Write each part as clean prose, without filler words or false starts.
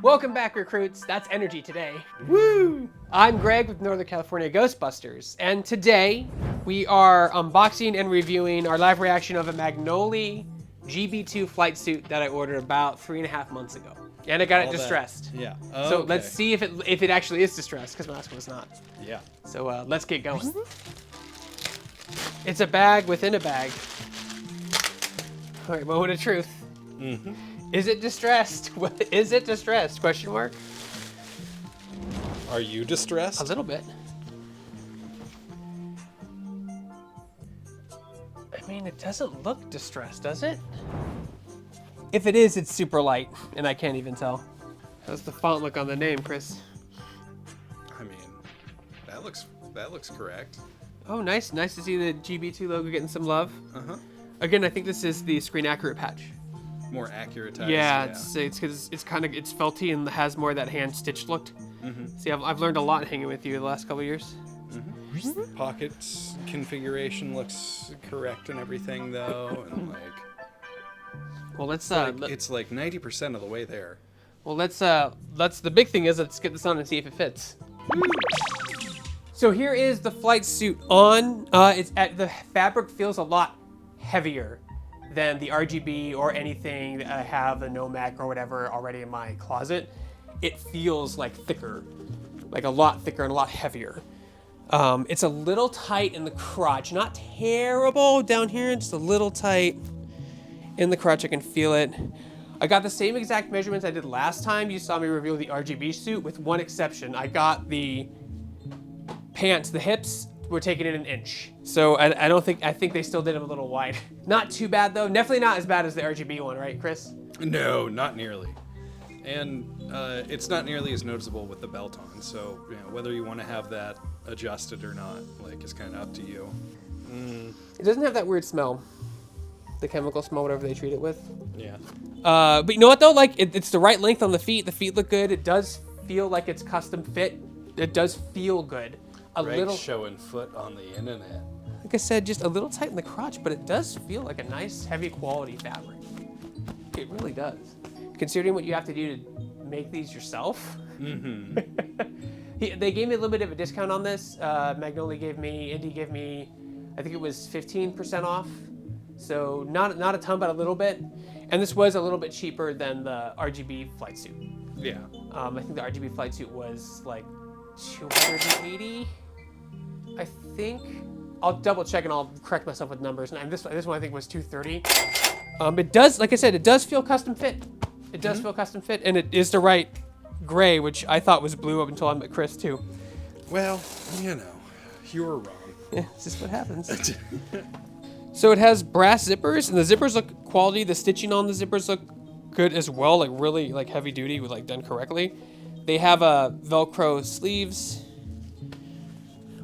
Welcome back, recruits. That's energy today. Woo! I'm Greg with Northern California Ghostbusters, and today we are unboxing and reviewing our live reaction of a Magnoli GB2 flight suit that I ordered about 3.5 months ago. And I got it distressed. Yeah. So let's see if it actually is distressed, because my last one was not. Yeah. So let's get going. It's a bag within a bag. All right, moment of truth. Mm-hmm. Is it distressed? Is it distressed? Question mark. Are you distressed? A little bit. I mean, it doesn't look distressed, does it? If it is, it's super light, and I can't even tell. How's the font look on the name, Chris? I mean, that looks correct. Oh, nice. Nice to see the GB2 logo getting some love. Uh-huh. Again, I think this is the screen accurate patch. More accurate. Yeah, it's because it's felty and has more of that hand stitched look. Mm-hmm. See, I've learned a lot hanging with you the last couple of years. Mm-hmm. Pockets configuration looks correct and everything though, and Well, let's it's like 90% of the way there. Well, that's the big thing is let's get this on and see if it fits. So here is the flight suit on. The fabric feels a lot heavier than the RGB or anything that I have, the Nomad or whatever already in my closet. It feels like thicker, like a lot thicker and a lot heavier. It's a little tight in the crotch, not terrible down here, just a little tight in the crotch. I can feel it. I got the same exact measurements I did last time you saw me review the RGB suit, with one exception. I got the pants, the hips, we're taking it 1 inch. So I think they still did them a little wide. Not too bad though. Definitely not as bad as the RGB one, right, Chris? No, not nearly. And it's not nearly as noticeable with the belt on. So whether you want to have that adjusted or not, like, is kind of up to you. It doesn't have that weird smell. The chemical smell, whatever they treat it with. Yeah. But you know what though? Like it's the right length on the feet. The feet look good. It does feel like it's custom fit. It does feel good. Greg showing foot on the internet. Like I said, just a little tight in the crotch, but it does feel like a nice, heavy quality fabric. It really does. Considering what you have to do to make these yourself. Mm-hmm. They gave me a little bit of a discount on this. Magnoli gave me, Indy gave me, I think it was 15% off. So not a ton, but a little bit. And this was a little bit cheaper than the RGB flight suit. Yeah. I think the RGB flight suit was like 280. I think. I'll double check and I'll correct myself with numbers. And this one I think was 230. It does, like I said, it does feel custom fit. It does feel custom fit, and it is the right gray, which I thought was blue up until I met Chris too. Well, you were wrong. Yeah, it's just what happens. So it has brass zippers, and the zippers look quality. The stitching on the zippers look good as well, like really like heavy duty, with like done correctly. They have Velcro sleeves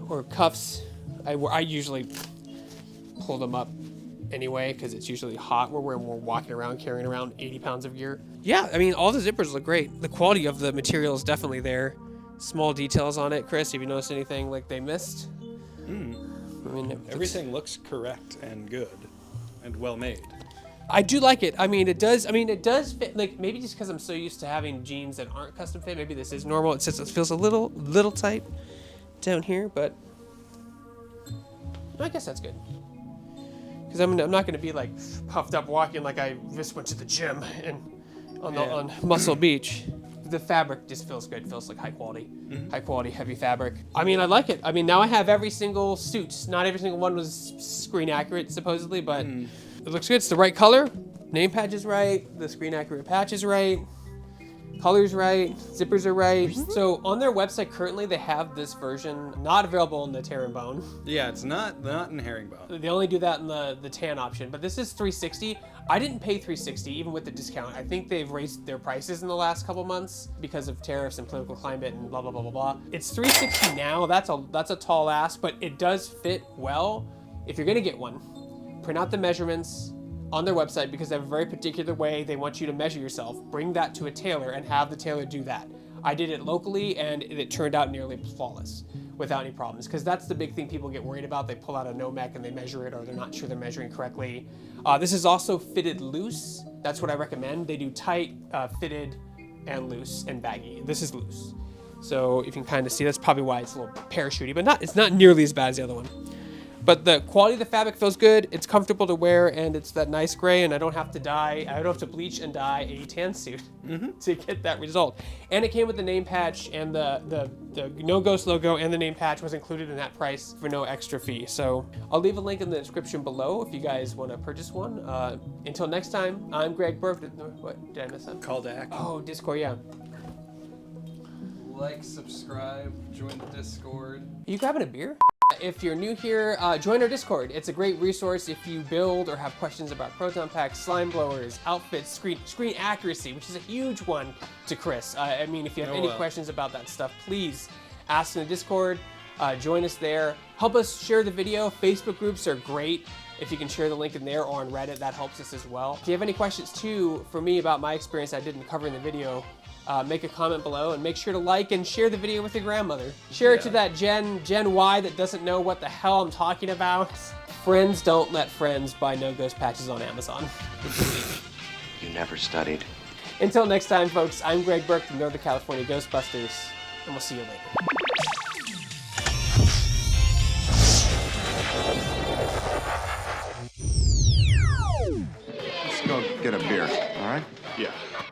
or cuffs. I usually pull them up anyway because it's usually hot where we're walking around carrying around 80 pounds of gear. Yeah, I mean, all the zippers look great. The quality of the material is definitely there. Small details on it, Chris, have you noticed anything like they missed? I mean, everything looks correct and good and well made. I do like it. I mean, it does fit, like, maybe just because I'm so used to having jeans that aren't custom fit, maybe this is normal. It feels a little tight down here, but I guess that's good. Because I'm not going to be like puffed up walking like I just went to the gym and on Muscle Beach. The fabric just feels good. It feels like high quality, heavy fabric. I mean, I like it. I mean, now I have every single suit. Not every single one was screen accurate, supposedly, but it looks good. It's the right color. Name patch is right. The screen accurate patch is right. Color's right. Zippers are right. So on their website currently, they have this version not available in the tear and bone. Yeah, it's not in herringbone. They only do that in the tan option, but this is $360. I didn't pay $360 even with the discount. I think they've raised their prices in the last couple months because of tariffs and political climate and blah blah blah blah blah. It's $360 now. That's a tall ask, but it does fit well. If you're gonna get one, print out the measurements on their website because they have a very particular way they want you to measure yourself. Bring that to a tailor and have the tailor do that. I did it locally and it turned out nearly flawless without any problems, because that's the big thing people get worried about. They pull out a Nomec and they measure it, or they're not sure they're measuring correctly. This is also fitted loose. That's what I recommend. They do tight fitted and loose and baggy. This is loose. So if you can kind of see, that's probably why it's a little parachutey, but it's not nearly as bad as the other one. But the quality of the fabric feels good. It's comfortable to wear, and it's that nice gray, and I don't have to bleach and dye a tan suit to get that result. And it came with the name patch, and the No Ghost logo and the name patch was included in that price for no extra fee. So I'll leave a link in the description below if you guys want to purchase one. Until next time, I'm Greg Burke. What did I miss that? Call to action. Oh, Discord, yeah. Like, subscribe, join the Discord. Are you grabbing a beer? If you're new here, join our Discord. It's a great resource if you build or have questions about proton packs, slime blowers, outfits, screen accuracy, which is a huge one to Chris. I mean, if you have any questions about that stuff, please ask in the Discord. Join us there. Help us share the video. Facebook groups are great. If you can share the link in there or on Reddit, that helps us as well. If you have any questions too for me about my experience I didn't cover in the video, make a comment below and make sure to like and share the video with your grandmother. Share it to that Gen Y that doesn't know what the hell I'm talking about. Friends don't let friends buy No Ghost patches on Amazon. You never studied. Until next time, folks, I'm Greg Burke from Northern California Ghostbusters, and we'll see you later. Let's go get a beer, all right? Yeah.